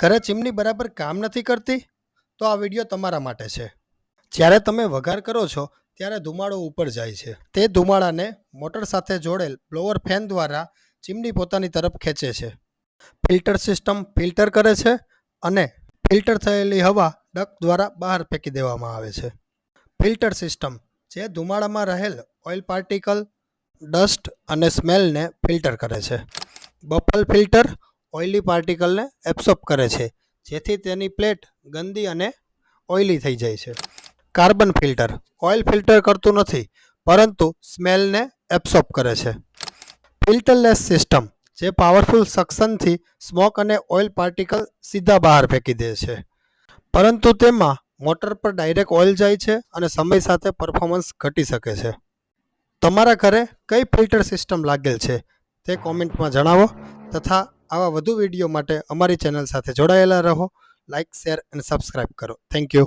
ઘરે ચીમની બરાબર કામ નથી કરતી તો આ વિડીયો તમારા માટે છે. જ્યારે તમે વઘાર કરો છો ત્યારે ધુમાડો ઉપર જાય છે. તે ધુમાડાને મોટર સાથે જોડેલ બ્લોઅર ફેન દ્વારા ચીમની પોતાની તરફ ખેંચે છે. ફિલ્ટર સિસ્ટમ ફિલ્ટર કરે છે અને ફિલ્ટર થયેલી હવા ડક્ટ દ્વારા બહાર ફેંકી દેવામાં આવે છે. ફિલ્ટર સિસ્ટમ જે ધુમાડામાં રહેલ ઓઇલ પાર્ટિકલ, ડસ્ટ અને સ્મેલને ફિલ્ટર કરે છે. બફલ ફિલ્ટર ઓઇલી પાર્ટિકલને એબ્સોર્બ કરે છે જેથી તેની પ્લેટ ગંદી અને ઓઇલી થઈ જાય છે. કાર્બન ફિલ્ટર ઓઇલ ફિલ્ટર કરતું નથી પરંતુ સ્મેલને એબ્સોર્બ કરે છે. ફિલ્ટરલેસ સિસ્ટમ જે પાવરફુલ સક્શનથી સ્મોક અને ઓઇલ પાર્ટિકલ સીધા બહાર ફેંકી દે છે, પરંતુ તેમાં મોટર પર ડાયરેક્ટ ઓઇલ જાય છે અને સમય સાથે પરફોર્મન્સ ઘટી શકે છે. તમારા ઘરે કઈ ફિલ્ટર સિસ્ટમ લાગેલ છે તે કોમેન્ટમાં જણાવો તથા આવા વધુ વિડીયો માટે અમારી ચેનલ સાથે જોડાયેલા રહો. લાઇક, શેર અને સબસ્ક્રાઇબ કરો. Thank you.